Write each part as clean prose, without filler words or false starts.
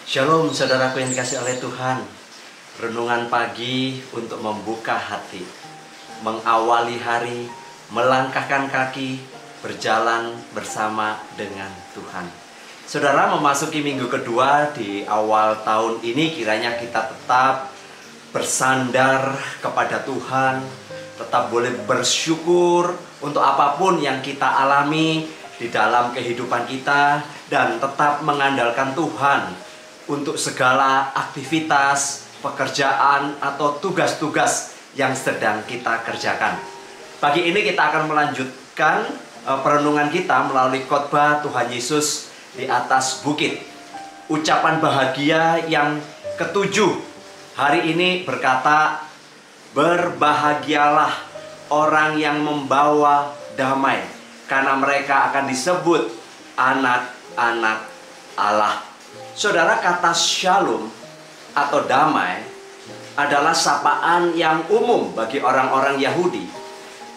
Shalom saudaraku yang dikasih oleh Tuhan. Renungan pagi untuk membuka hati, mengawali hari, melangkahkan kaki, berjalan bersama dengan Tuhan. Saudara, memasuki minggu kedua di awal tahun ini, kiranya kita tetap bersandar kepada Tuhan, tetap boleh bersyukur untuk apapun yang kita alami di dalam kehidupan kita, dan tetap mengandalkan Tuhan untuk segala aktivitas, pekerjaan, atau tugas-tugas yang sedang kita kerjakan. Pagi ini kita akan melanjutkan perenungan kita melalui khotbah Tuhan Yesus di atas bukit. Ucapan bahagia yang ketujuh hari ini berkata, "Berbahagialah orang yang membawa damai, karena mereka akan disebut anak-anak Allah." Saudara, kata shalom atau damai adalah sapaan yang umum bagi orang-orang Yahudi.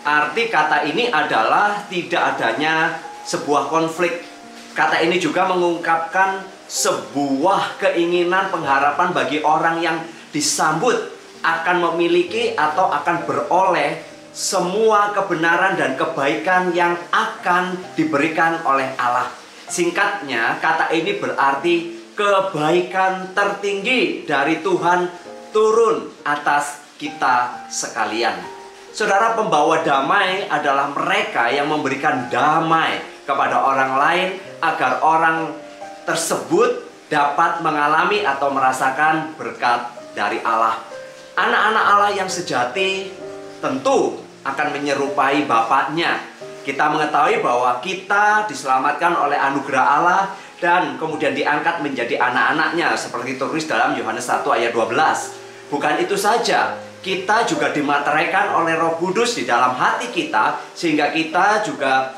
Arti kata ini adalah tidak adanya sebuah konflik. Kata ini juga mengungkapkan sebuah keinginan pengharapan bagi orang yang disambut akan memiliki atau akan beroleh semua kebenaran dan kebaikan yang akan diberikan oleh Allah. Singkatnya, kata ini berarti kebaikan tertinggi dari Tuhan turun atas kita sekalian. Saudara, pembawa damai adalah mereka yang memberikan damai kepada orang lain agar orang tersebut dapat mengalami atau merasakan berkat dari Allah. Anak-anak Allah yang sejati tentu akan menyerupai Bapaknya. Kita mengetahui bahwa kita diselamatkan oleh anugerah Allah dan kemudian diangkat menjadi anak-anaknya, seperti tertulis dalam Yohanes 1 ayat 12. Bukan itu saja, kita juga dimateraikan oleh Roh Kudus di dalam hati kita, sehingga kita juga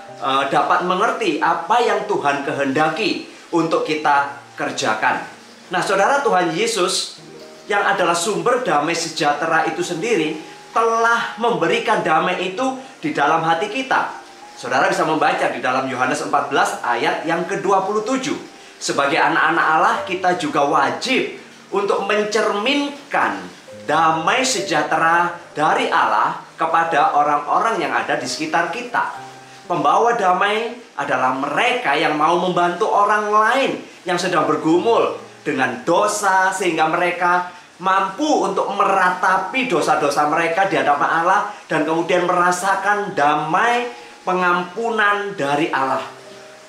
dapat mengerti apa yang Tuhan kehendaki untuk kita kerjakan. Nah, saudara, Tuhan Yesus yang adalah sumber damai sejahtera itu sendiri telah memberikan damai itu di dalam hati kita. Saudara bisa membaca di dalam Yohanes 14 ayat yang ke-27. Sebagai anak-anak Allah, kita juga wajib untuk mencerminkan damai sejahtera dari Allah kepada orang-orang yang ada di sekitar kita. Pembawa damai adalah mereka yang mau membantu orang lain yang sedang bergumul dengan dosa, sehingga mereka mampu untuk meratapi dosa-dosa mereka di hadapan Allah dan kemudian merasakan damai pengampunan dari Allah.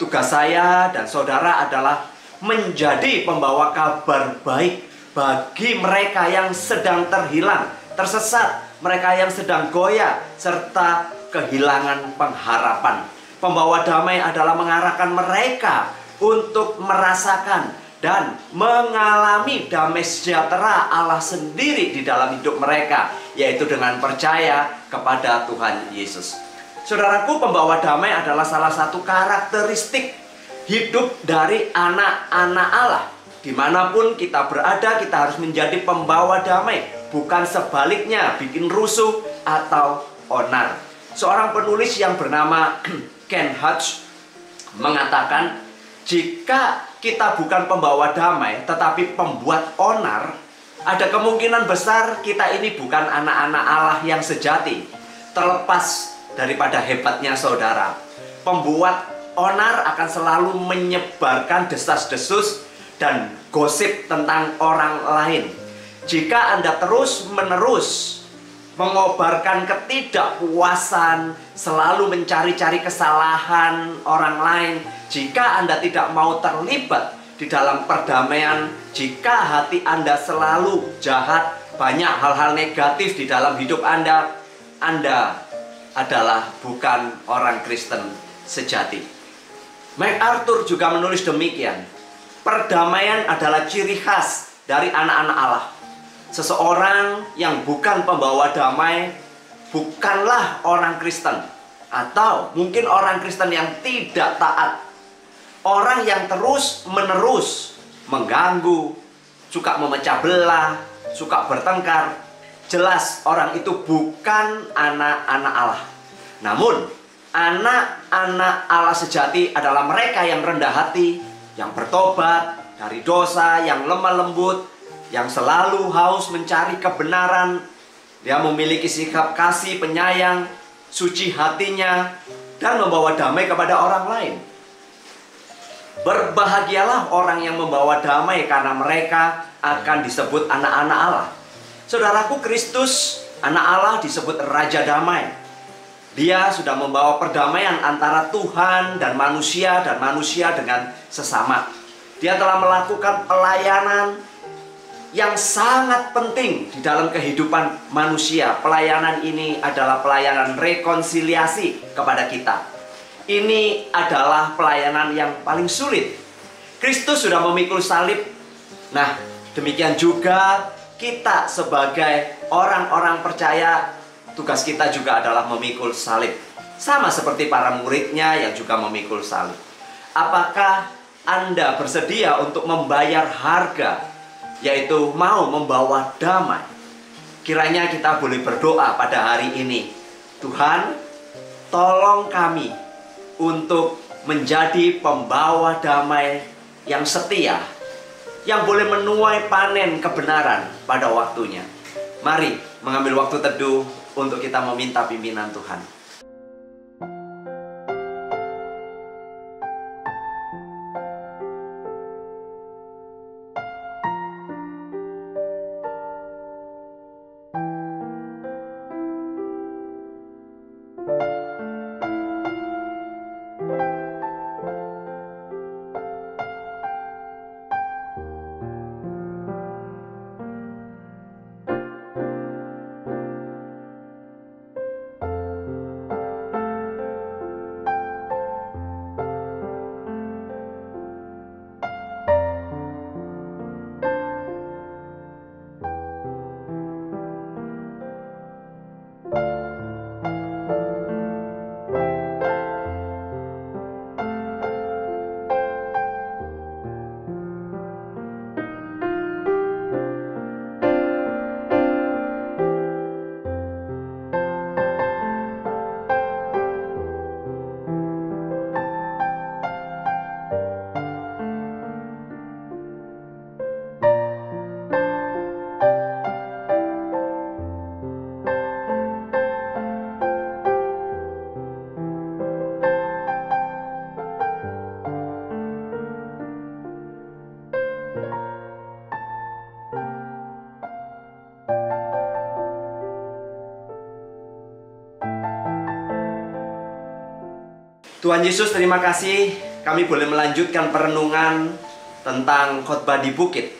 Tugas saya dan saudara adalah menjadi pembawa kabar baik bagi mereka yang sedang terhilang, tersesat, mereka yang sedang goyah, serta kehilangan pengharapan. Pembawa damai adalah mengarahkan mereka untuk merasakan dan mengalami damai sejahtera Allah sendiri di dalam hidup mereka, yaitu dengan percaya kepada Tuhan Yesus. Saudaraku, pembawa damai adalah salah satu karakteristik hidup dari anak-anak Allah. Dimanapun kita berada, kita harus menjadi pembawa damai, bukan sebaliknya bikin rusuh atau onar. Seorang penulis yang bernama Ken Hutch mengatakan, jika kita bukan pembawa damai tetapi pembuat onar, ada kemungkinan besar kita ini bukan anak-anak Allah yang sejati. Terlepas daripada hebatnya saudara, pembuat onar akan selalu menyebarkan desas-desus dan gosip tentang orang lain. Jika Anda terus-menerus mengobarkan ketidakpuasan, selalu mencari-cari kesalahan orang lain, jika Anda tidak mau terlibat di dalam perdamaian, jika hati Anda selalu jahat, banyak hal-hal negatif di dalam hidup Anda adalah bukan orang Kristen sejati. MacArthur juga menulis demikian. Perdamaian adalah ciri khas dari anak-anak Allah. Seseorang yang bukan pembawa damai bukanlah orang Kristen, atau mungkin orang Kristen yang tidak taat. Orang yang terus-menerus mengganggu, suka memecah belah, suka bertengkar. Jelas orang itu bukan anak-anak Allah. Namun anak-anak Allah sejati adalah mereka yang rendah hati, yang bertobat, dari dosa, yang lemah lembut, yang selalu haus mencari kebenaran. Dia memiliki sikap kasih, penyayang, suci hatinya, dan membawa damai kepada orang lain. Berbahagialah orang yang membawa damai, karena mereka akan disebut anak-anak Allah. Saudaraku, Kristus, anak Allah, disebut Raja Damai. Dia sudah membawa perdamaian antara Tuhan dan manusia dengan sesama. Dia telah melakukan pelayanan yang sangat penting di dalam kehidupan manusia. Pelayanan ini adalah pelayanan rekonsiliasi kepada kita. Ini adalah pelayanan yang paling sulit. Kristus sudah memikul salib. Nah, demikian juga kita sebagai orang-orang percaya, tugas kita juga adalah memikul salib. Sama seperti para muridnya yang juga memikul salib. Apakah Anda bersedia untuk membayar harga, yaitu mau membawa damai? Kiranya kita boleh berdoa pada hari ini. Tuhan, tolong kami untuk menjadi pembawa damai yang setia, yang boleh menuai panen kebenaran pada waktunya. Mari mengambil waktu teduh untuk kita meminta pimpinan Tuhan. Tuhan Yesus, terima kasih kami boleh melanjutkan perenungan tentang khotbah di bukit.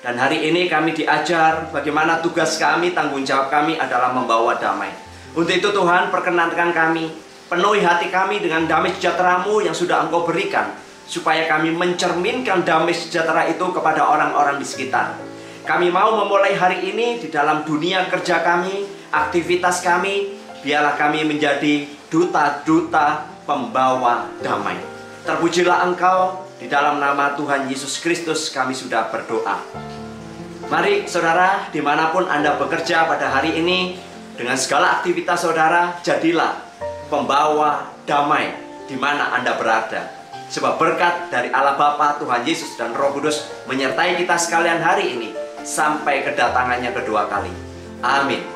Dan hari ini kami diajar bagaimana tugas kami, tanggung jawab kami adalah membawa damai. Untuk itu Tuhan, perkenankan kami, penuhi hati kami dengan damai sejahtera-Mu yang sudah Engkau berikan, supaya kami mencerminkan damai sejahtera itu kepada orang-orang di sekitar. Kami mau memulai hari ini di dalam dunia kerja kami, aktivitas kami, biarlah kami menjadi duta-duta pembawa damai. Terpujilah Engkau, di dalam nama Tuhan Yesus Kristus kami sudah berdoa. Mari saudara, dimanapun Anda bekerja pada hari ini, dengan segala aktivitas saudara, jadilah pembawa damai di mana Anda berada. Sebab berkat dari Allah Bapa, Tuhan Yesus, dan Roh Kudus menyertai kita sekalian hari ini sampai kedatangannya kedua kali. Amin.